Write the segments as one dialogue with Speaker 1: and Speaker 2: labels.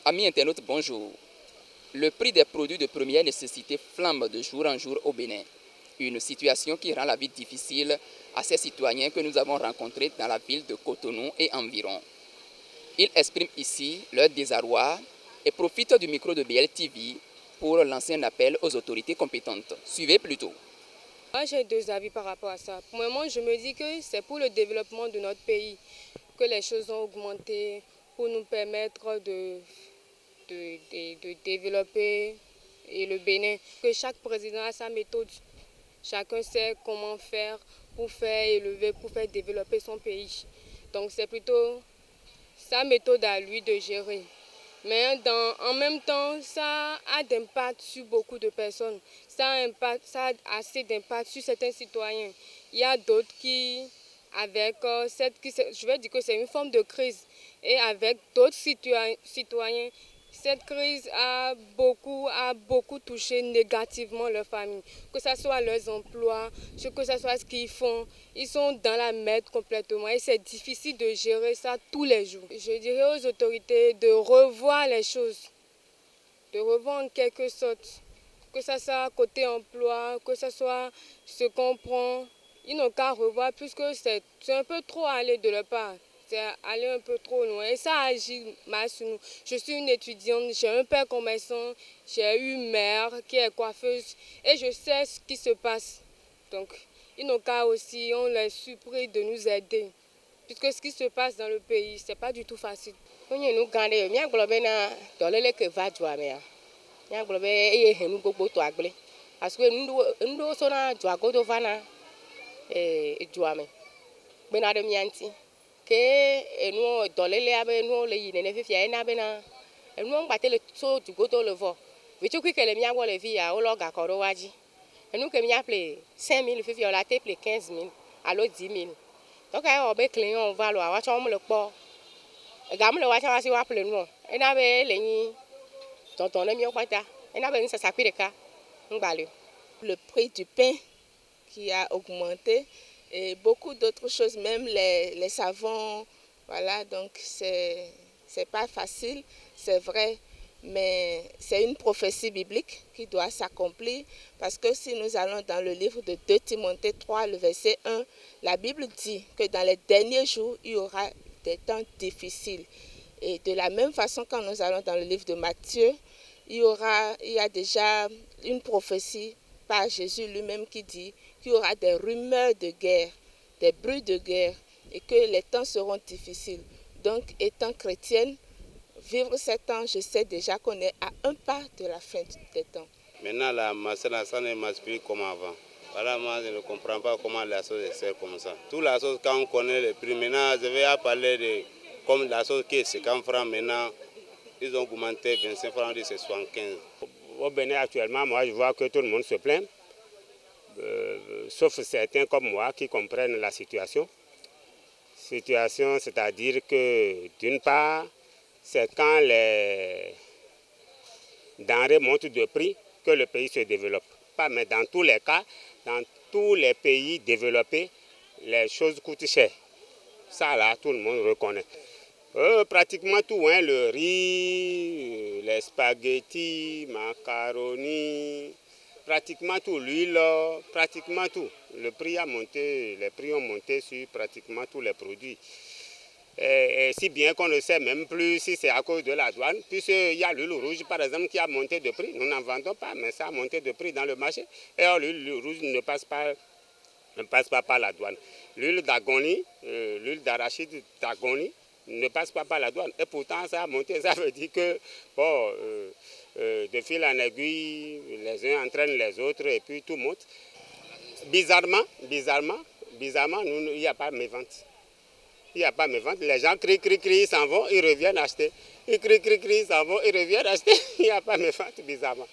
Speaker 1: Amis internautes, bonjour. Le prix des produits de première nécessité flambe de jour en jour au Bénin. Une situation qui rend la vie difficile à ces citoyens que nous avons rencontrés dans la ville de Cotonou et environ. Ils expriment ici leur désarroi et profitent du micro de BLTV pour lancer un appel aux autorités compétentes. Suivez plutôt.
Speaker 2: Moi, j'ai deux avis par rapport à ça. Pour le moment, je me dis que c'est pour le développement de notre pays que les choses ont augmenté pour nous permettre de développer et le Bénin. Que chaque président a sa méthode. Chacun sait comment faire élever, pour faire développer son pays. Donc c'est plutôt sa méthode à lui de gérer. Mais en même temps, ça a d'impact sur beaucoup de personnes. Ça a assez d'impact sur certains citoyens. Il y a d'autres je vais dire que c'est une forme de crise. Et avec d'autres citoyens, cette crise a beaucoup touché négativement leur famille. Que ce soit leurs emplois, que ce soit ce qu'ils font, ils sont dans la merde complètement. Et c'est difficile de gérer ça tous les jours. Je dirais aux autorités de revoir les choses, de revoir en quelque sorte. Que ce soit côté emploi, que ce soit ce qu'on prend, ils n'ont qu'à revoir puisque c'est un peu trop aller de leur part. C'est aller un peu trop loin et ça agit mal sur nous. Je suis une étudiante, j'ai un père commerçant, j'ai une mère qui est coiffeuse et je sais ce qui se passe. Donc, ils n'ont qu'à aussi, on les supplie de nous aider. Puisque ce qui se passe dans le pays, c'est pas du tout facile. Nous gardons, bien globena, dans le lait que va jouer. Bien globé, et nous beaucoup to agble. Parce que nous sona joie godo vana et jouame. Benade mianti. Que nous dans le lait avec nous les yinene fifia na bena. Nous batte le so du godo le vo. Vitu que les miens les filles à ologa korowaji. Et nous que m'y appelé 5 000 fifia la te 15 000 alors 10 000. Donc on be client on va lo wa chom le po. Gam le wa cha si wa ple nous. Et na be le ni tonton mi okpata. Et na be ça s'appuie de cas.
Speaker 3: Le prix du pain qui a augmenté et beaucoup d'autres choses, même les savons, voilà, donc c'est pas facile, c'est vrai, mais c'est une prophétie biblique qui doit s'accomplir parce que si nous allons dans le livre de 2 Timothée 3, le verset 1, la Bible dit que dans les derniers jours, il y aura des temps difficiles. Et de la même façon, quand nous allons dans le livre de Matthieu, il y a déjà une prophétie par Jésus lui-même qui dit qu'il y aura des rumeurs de guerre, des bruits de guerre et que les temps seront difficiles. Donc, étant chrétienne, vivre ces temps, je sais déjà qu'on est à un pas de la fin des temps.
Speaker 4: Maintenant, ça ne marche plus comme avant. Voilà, moi, je ne comprends pas comment la chose est comme ça. Toute la chose, quand on connaît les prix, maintenant, je vais parler de comme la chose qui est 50 francs maintenant. Ils ont augmenté 25 francs, c'est 75.
Speaker 5: Au Bénin actuellement, moi je vois que tout le monde se plaint, sauf certains comme moi qui comprennent la situation. Situation, c'est-à-dire que d'une part, c'est quand les denrées montent de prix que le pays se développe. Pas, mais dans tous les cas, dans tous les pays développés, les choses coûtent cher. Ça là, tout le monde reconnaît. Pratiquement tout, hein, le riz, les spaghettis, macaroni, pratiquement tout, l'huile, pratiquement tout. Les prix ont monté sur pratiquement tous les produits. Et si bien qu'on ne sait même plus si c'est à cause de la douane, puisqu'il y a l'huile rouge par exemple qui a monté de prix. Nous n'en vendons pas, mais ça a monté de prix dans le marché. Et l'huile rouge ne passe pas par la douane. L'huile d'agoni, l'huile d'arachide d'agoni, ne passe pas par la douane. Et pourtant, ça a monté. Ça veut dire que, de fil en aiguille, les uns entraînent les autres et puis tout monte. Bizarrement, il n'y a pas mes ventes. Il n'y a pas mes ventes. Les gens crient, ils s'en vont, ils reviennent acheter. Ils crient, ils s'en vont, ils reviennent acheter. Il n'y a pas mes ventes, bizarrement.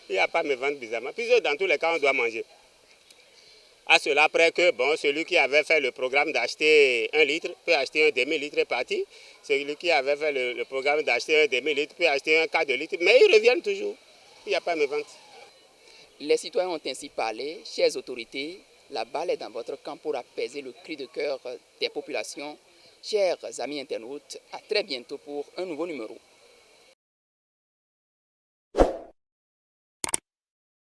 Speaker 5: Il n'y a pas mes ventes, bizarrement. Puisque dans tous les cas, on doit manger. À cela près que celui qui avait fait le programme d'acheter 1 litre peut acheter un demi-litre et parti. Celui qui avait fait le programme d'acheter un demi-litre peut acheter un quart de litre. Mais ils reviennent toujours. Il n'y a pas de vente.
Speaker 1: Les citoyens ont ainsi parlé. Chères autorités, la balle est dans votre camp pour apaiser le cri de cœur des populations. Chers amis internautes, à très bientôt pour un nouveau numéro.